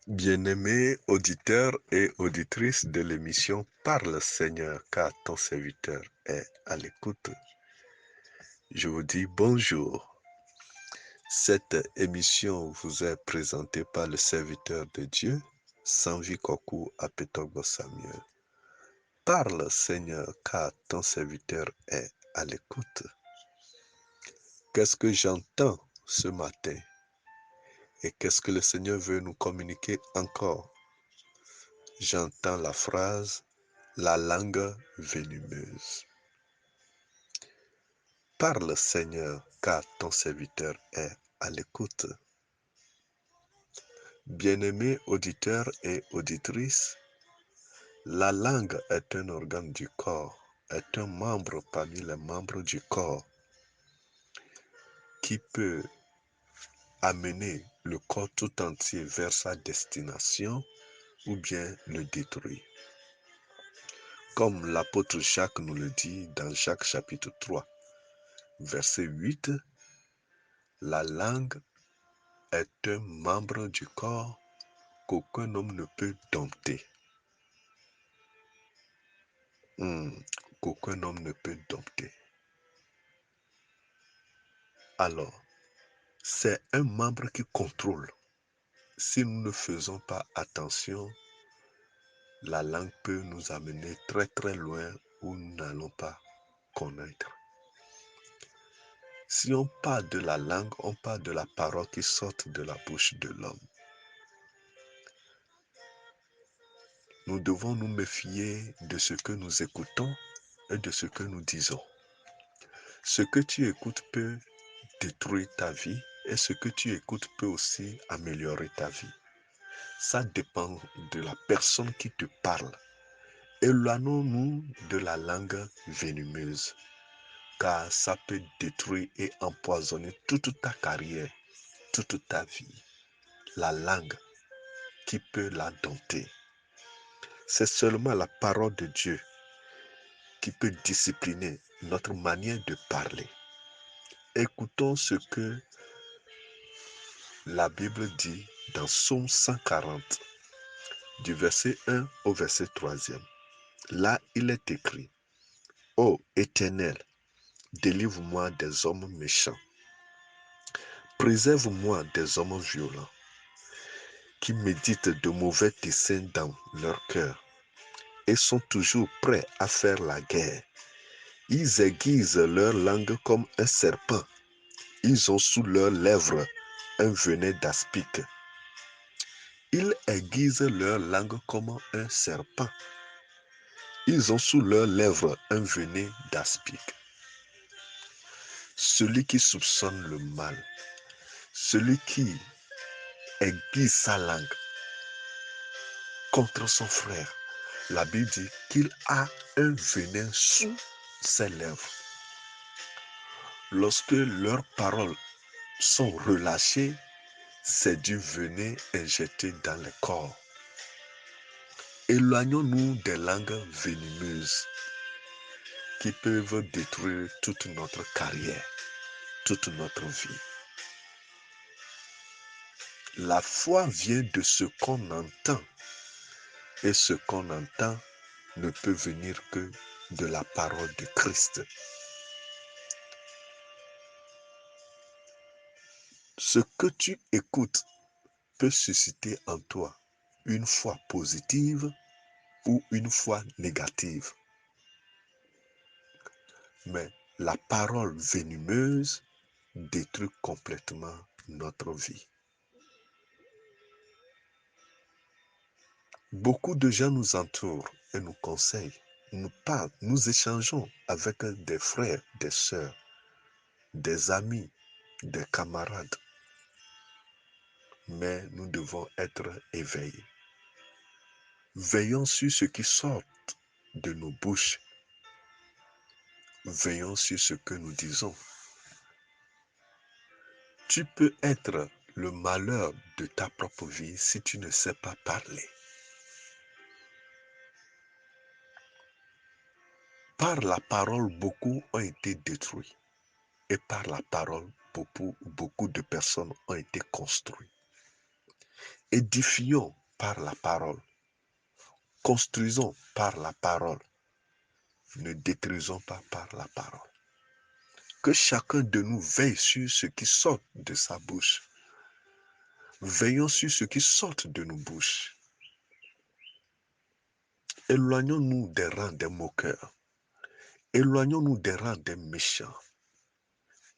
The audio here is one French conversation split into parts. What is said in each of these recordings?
Bien-aimés auditeurs et auditrices de l'émission Parle Seigneur, car ton serviteur est à l'écoute. Je vous dis bonjour. Cette émission vous est présentée par le serviteur de Dieu, Sanvi Koku Apetogbo Samuel. Parle Seigneur, car ton serviteur est à l'écoute. Qu'est-ce que j'entends ce matin? Et qu'est-ce que le Seigneur veut nous communiquer encore? J'entends la phrase « la langue venimeuse ». Parle Seigneur, car ton serviteur est à l'écoute. Bien-aimés auditeurs et auditrices, la langue est un organe du corps, est un membre parmi les membres du corps qui peut amener le corps tout entier vers sa destination ou bien le détruire. Comme l'apôtre Jacques nous le dit dans Jacques chapitre 3, verset 8, la langue est un membre du corps qu'aucun homme ne peut dompter. Qu'aucun homme ne peut dompter. Alors, c'est un membre qui contrôle. Si nous ne faisons pas attention, la langue peut nous amener très très loin où nous n'allons pas connaître. Si on parle de la langue, on parle de la parole qui sort de la bouche de l'homme. Nous devons nous méfier de ce que nous écoutons et de ce que nous disons. Ce que tu écoutes peut détruire ta vie et ce que tu écoutes peut aussi améliorer ta vie. Ça dépend de la personne qui te parle. Éloignons-nous de la langue venimeuse, car ça peut détruire et empoisonner toute ta carrière, toute ta vie. La langue qui peut la dompter. C'est seulement la parole de Dieu qui peut discipliner notre manière de parler. Écoutons ce que la Bible dit dans Psaume 140, du verset 1 au verset 3e. Là, il est écrit, « Ô Éternel, délivre-moi des hommes méchants. Préserve-moi des hommes violents, qui méditent de mauvais desseins dans leur cœur et sont toujours prêts à faire la guerre. Ils aiguisent leur langue comme un serpent. Ils ont sous leurs lèvres un venin d'aspic. Ils aiguisent leur langue comme un serpent. Ils ont sous leurs lèvres un venin d'aspic. » Celui qui soupçonne le mal, celui qui aiguise sa langue contre son frère, la Bible dit qu'il a un venin sous ses lèvres. Lorsque leurs paroles sont relâchées, c'est du venin injecté dans le corps. Éloignons-nous des langues venimeuses qui peuvent détruire toute notre carrière, toute notre vie. La foi vient de ce qu'on entend, et ce qu'on entend ne peut venir que de la parole de Christ. Ce que tu écoutes peut susciter en toi une foi positive ou une foi négative. Mais la parole venimeuse détruit complètement notre vie. Beaucoup de gens nous entourent et nous conseillent, nous parlent, nous échangeons avec des frères, des sœurs, des amis, des camarades. Mais nous devons être éveillés. Veillons sur ce qui sort de nos bouches. Veillons sur ce que nous disons. Tu peux être le malheur de ta propre vie si tu ne sais pas parler. Par la parole, beaucoup ont été détruits. Et par la parole, beaucoup de personnes ont été construites. Édifions par la parole. Construisons par la parole. Ne détruisons pas par la parole. Que chacun de nous veille sur ce qui sort de sa bouche. Veillons sur ce qui sort de nos bouches. Éloignons-nous des rangs des moqueurs. Éloignons-nous des rangs des méchants.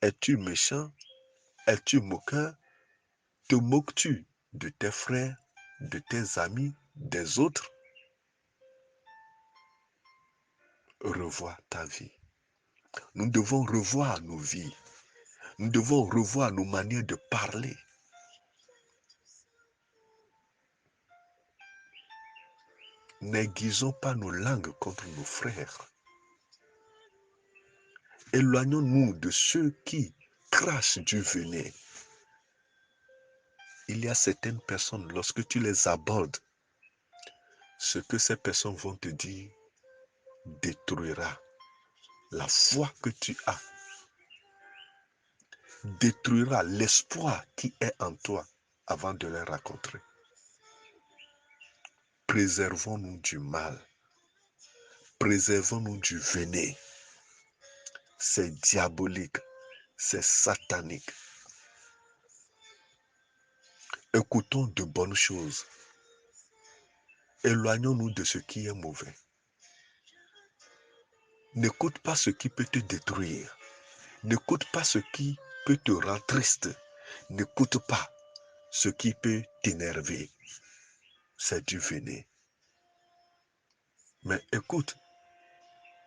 Es-tu méchant? Es-tu moqueur? Te moques-tu de tes frères, de tes amis, des autres? Revois ta vie. Nous devons revoir nos vies. Nous devons revoir nos manières de parler. N'aiguisons pas nos langues contre nos frères. Éloignons-nous de ceux qui crachent du venin. Il y a certaines personnes, lorsque tu les abordes, ce que ces personnes vont te dire détruira la foi que tu as, détruira l'espoir qui est en toi avant de les rencontrer. Préservons-nous du mal. Préservons-nous du venin. C'est diabolique, c'est satanique. Écoutons de bonnes choses. Éloignons-nous de ce qui est mauvais. N'écoute pas ce qui peut te détruire. N'écoute pas ce qui peut te rendre triste. N'écoute pas ce qui peut t'énerver. C'est du venin. Mais écoute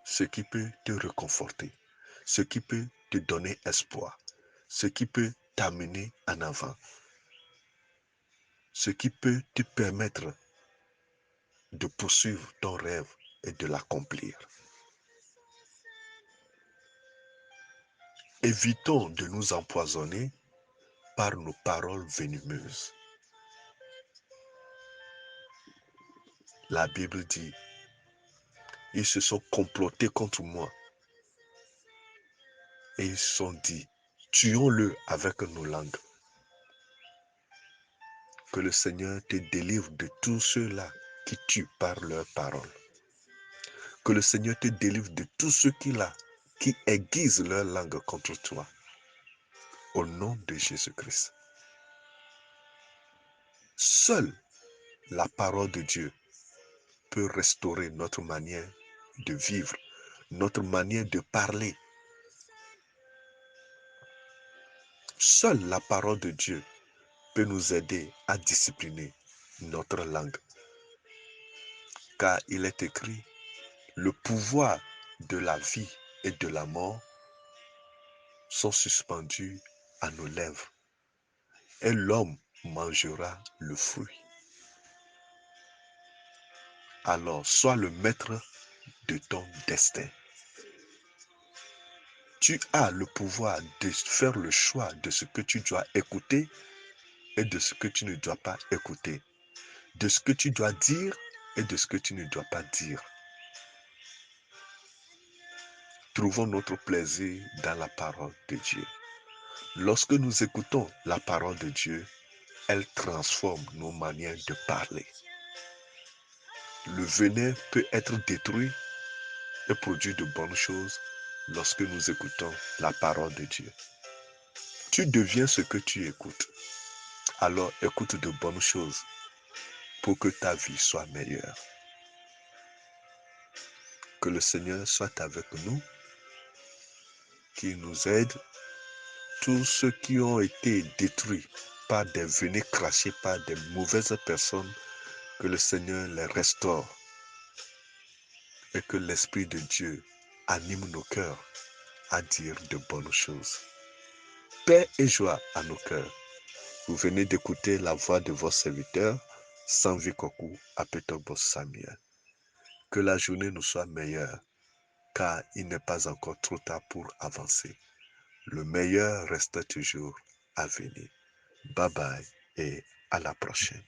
ce qui peut te réconforter, ce qui peut te donner espoir, ce qui peut t'amener en avant, ce qui peut te permettre de poursuivre ton rêve et de l'accomplir. Évitons de nous empoisonner par nos paroles venimeuses. La Bible dit, ils se sont complotés contre moi et ils se sont dit, tuons-le avec nos langues. Que le Seigneur te délivre de tous ceux-là qui tuent par leurs paroles. Que le Seigneur te délivre de tous ceux-là qui aiguisent leur langue contre toi. Au nom de Jésus-Christ. Seule la parole de Dieu peut restaurer notre manière de vivre, notre manière de parler. Seule la parole de Dieu peut nous aider à discipliner notre langue. Car il est écrit, le pouvoir de la vie et de la mort sont suspendus à nos lèvres. Et l'homme mangera le fruit. Alors, sois le maître de ton destin. Tu as le pouvoir de faire le choix de ce que tu dois écouter et de ce que tu ne dois pas écouter. De ce que tu dois dire et de ce que tu ne dois pas dire. Trouvons notre plaisir dans la parole de Dieu. Lorsque nous écoutons la parole de Dieu, elle transforme nos manières de parler. Le venin peut être détruit et produit de bonnes choses lorsque nous écoutons la parole de Dieu. Tu deviens ce que tu écoutes. Alors écoute de bonnes choses pour que ta vie soit meilleure. Que le Seigneur soit avec nous, qu'il nous aide. Tous ceux qui ont été détruits par des venins crachés par des mauvaises personnes, que le Seigneur les restaure et que l'Esprit de Dieu anime nos cœurs à dire de bonnes choses. Paix et joie à nos cœurs. Vous venez d'écouter la voix de vos serviteurs, Sanvi Kokou Apetogbo Samuel. Que la journée nous soit meilleure, car il n'est pas encore trop tard pour avancer. Le meilleur reste toujours à venir. Bye bye et à la prochaine.